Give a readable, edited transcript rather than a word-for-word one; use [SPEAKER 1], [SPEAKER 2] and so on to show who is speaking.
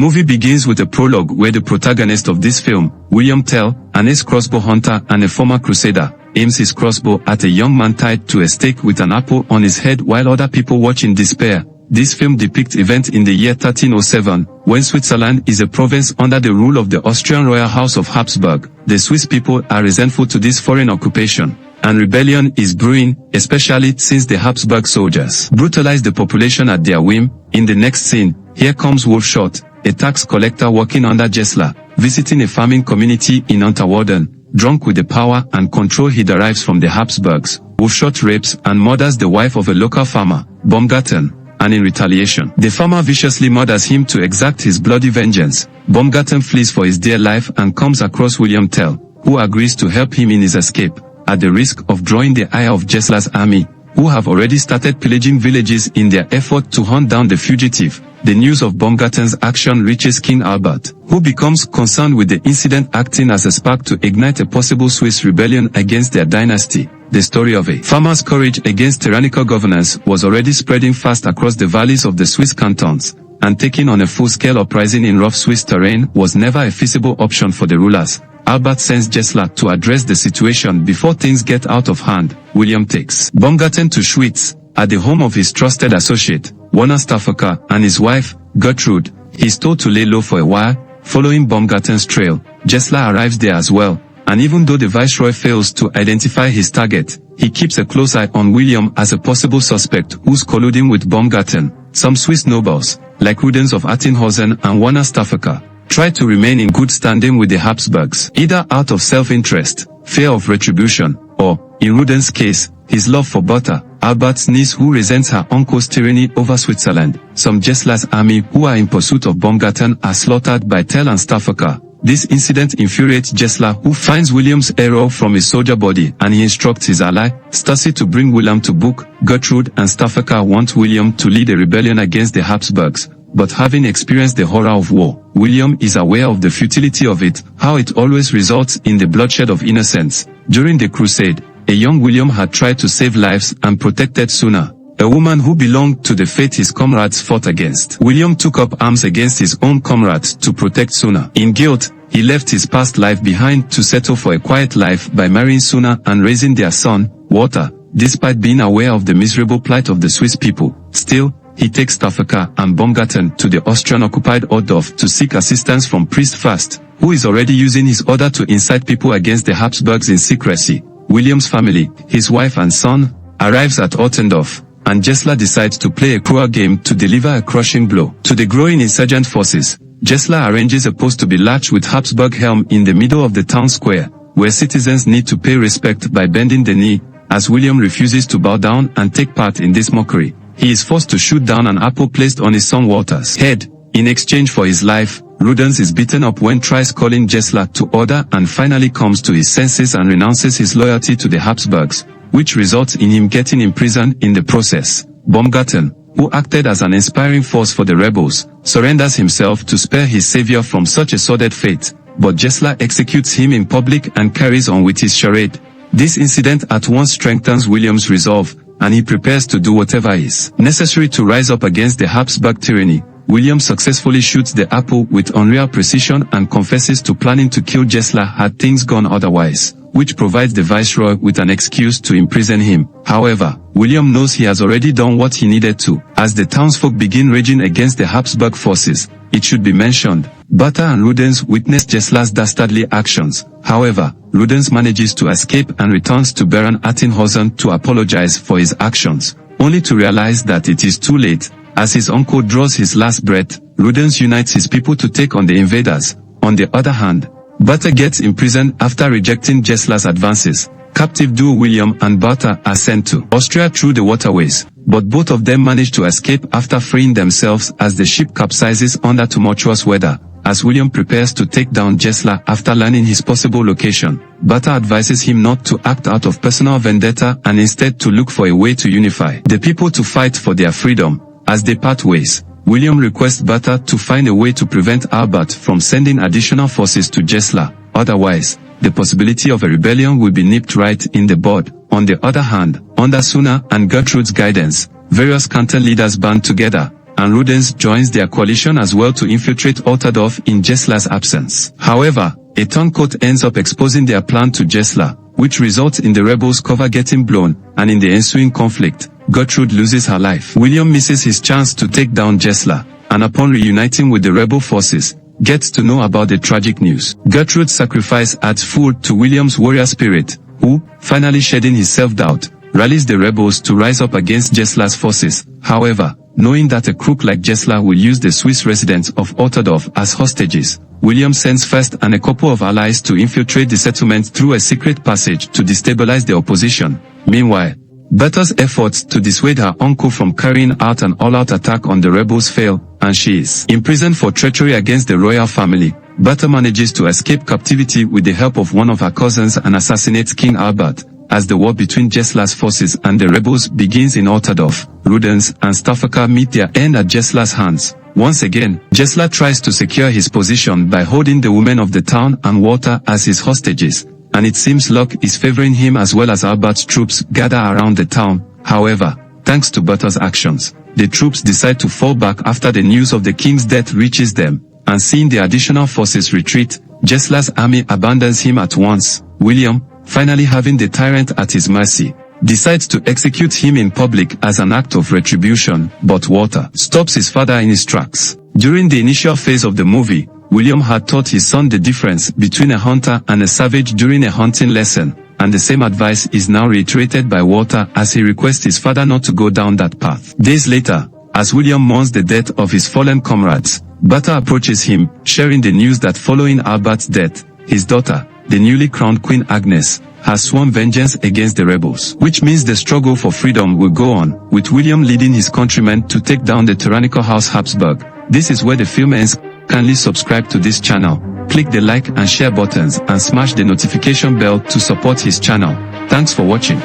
[SPEAKER 1] movie begins with a prologue where the protagonist of this film, William Tell, an ex-crossbow hunter and a former crusader, aims his crossbow at a young man tied to a stake with an apple on his head while other people watch in despair. This film depicts events in the year 1307, when Switzerland is a province under the rule of the Austrian royal house of Habsburg. The Swiss people are resentful to this foreign occupation, and rebellion is brewing, especially since the Habsburg soldiers brutalize the population at their whim. In the next scene, here comes Wolfshot, a tax collector working under Gessler, visiting a farming community in Unterwalden. Drunk with the power and control he derives from the Habsburgs, Wolfshot rapes and murders the wife of a local farmer, Baumgarten, and in retaliation, the farmer viciously murders him to exact his bloody vengeance. Baumgarten flees for his dear life and comes across William Tell, who agrees to help him in his escape, at the risk of drawing the ire of Gessler's army, who have already started pillaging villages in their effort to hunt down the fugitive. The news of Baumgarten's action reaches King Albert, who becomes concerned with the incident, acting as a spark to ignite a possible Swiss rebellion against their dynasty. The story of a farmer's courage against tyrannical governance was already spreading fast across the valleys of the Swiss cantons, and taking on a full-scale uprising in rough Swiss terrain was never a feasible option for the rulers. Albert sends Gessler to address the situation before things get out of hand. William takes Baumgarten to Schwyz, at the home of his trusted associate, Werner Staffaker, and his wife, Gertrude. He is told to lay low for a while. Following Baumgarten's trail, Gessler arrives there as well, and even though the viceroy fails to identify his target, he keeps a close eye on William as a possible suspect who's colluding with Baumgarten. Some Swiss nobles, like Rudens of Attinghausen and Werner Staffaker, try to remain in good standing with the Habsburgs, either out of self-interest, fear of retribution, or, in Rudens' case, his love for Bertha, Albert's niece, who resents her uncle's tyranny over Switzerland. Some Gessler's army who are in pursuit of Baumgarten are slaughtered by Tell and Staffaker. This incident infuriates Gessler, who finds William's arrow from his soldier body, and he instructs his ally, Stussy, to bring William to book. Gertrude and Staffaker want William to lead a rebellion against the Habsburgs, but having experienced the horror of war, William is aware of the futility of it, how it always results in the bloodshed of innocents. During the crusade, a young William had tried to save lives and protected Suna, a woman who belonged to the faith his comrades fought against. William took up arms against his own comrades to protect Suna. In guilt, he left his past life behind to settle for a quiet life by marrying Suna and raising their son, Walter. Despite being aware of the miserable plight of the Swiss people, still, he takes Staffaker and Baumgarten to the Austrian-occupied Ohrdorf to seek assistance from Priest Fast, who is already using his order to incite people against the Habsburgs in secrecy. William's family, his wife and son, arrives at Ottendorf, and Gessler decides to play a cruel game to deliver a crushing blow to the growing insurgent forces. Gessler arranges a post to be latched with Habsburg helm in the middle of the town square, where citizens need to pay respect by bending the knee. As William refuses to bow down and take part in this mockery, he is forced to shoot down an apple placed on his son Walter's head. In exchange for his life, Rudens is beaten up when tries calling Gessler to order and finally comes to his senses and renounces his loyalty to the Habsburgs, which results in him getting imprisoned in the process. Baumgarten, who acted as an inspiring force for the rebels, surrenders himself to spare his savior from such a sordid fate, but Gessler executes him in public and carries on with his charade. This incident at once strengthens William's resolve, and he prepares to do whatever is necessary to rise up against the Habsburg tyranny. William successfully shoots the apple with unreal precision and confesses to planning to kill Gessler had things gone otherwise, which provides the viceroy with an excuse to imprison him. However, William knows he has already done what he needed to. As the townsfolk begin raging against the Habsburg forces, it should be mentioned, Bertha and Rudens witness Gessler's dastardly actions. However, Rudens manages to escape and returns to Baron Attinghausen to apologize for his actions, only to realize that it is too late. As his uncle draws his last breath, Rudens unites his people to take on the invaders. On the other hand, Bertha gets imprisoned after rejecting Gessler's advances. Captive duo William and Bertha are sent to Austria through the waterways, but both of them manage to escape after freeing themselves as the ship capsizes under tumultuous weather. As William prepares to take down Gessler after learning his possible location, Bertha advises him not to act out of personal vendetta and instead to look for a way to unify the people to fight for their freedom. As they part ways, William requests Bertha to find a way to prevent Albert from sending additional forces to Gessler. Otherwise, the possibility of a rebellion will be nipped right in the bud. On the other hand, under Suna and Gertrude's guidance, various canton leaders band together, and Rudens joins their coalition as well to infiltrate Altadorf in Gesla's absence. However, a turncoat ends up exposing their plan to Gesla, which results in the rebels' cover getting blown, and in the ensuing conflict, Gertrude loses her life. William misses his chance to take down Gesla, and upon reuniting with the rebel forces, gets to know about the tragic news. Gertrude's sacrifice adds fuel to William's warrior spirit, who, finally shedding his self-doubt, rallies the rebels to rise up against Gesla's forces. However, knowing that a crook like Gesla will use the Swiss residents of Altadorf as hostages, William sends First and a couple of allies to infiltrate the settlement through a secret passage to destabilize the opposition. Meanwhile, Bertha's efforts to dissuade her uncle from carrying out an all-out attack on the rebels fail, and she is imprisoned for treachery against the royal family. Bertha manages to escape captivity with the help of one of her cousins and assassinates King Albert. As the war between Gesla's forces and the rebels begins in Altadorf, Rudens and Staffaker meet their end at Gesla's hands. Once again, Gesla tries to secure his position by holding the women of the town and Walter as his hostages, and it seems luck is favoring him as well as Albert's troops gather around the town. However, thanks to Bertha's actions, the troops decide to fall back after the news of the king's death reaches them, and seeing the additional forces retreat, Gesla's army abandons him at once. William, finally having the tyrant at his mercy, decides to execute him in public as an act of retribution, but Walter stops his father in his tracks. During the initial phase of the movie, William had taught his son the difference between a hunter and a savage during a hunting lesson, and the same advice is now reiterated by Walter as he requests his father not to go down that path. Days later, as William mourns the death of his fallen comrades, Bertha approaches him, sharing the news that following Albert's death, his daughter, the newly crowned Queen Agnes, has sworn vengeance against the rebels, which means the struggle for freedom will go on, with William leading his countrymen to take down the tyrannical House Habsburg. This is where the film ends. Kindly subscribe to this channel, click the like and share buttons and smash the notification bell to support his channel. Thanks for watching.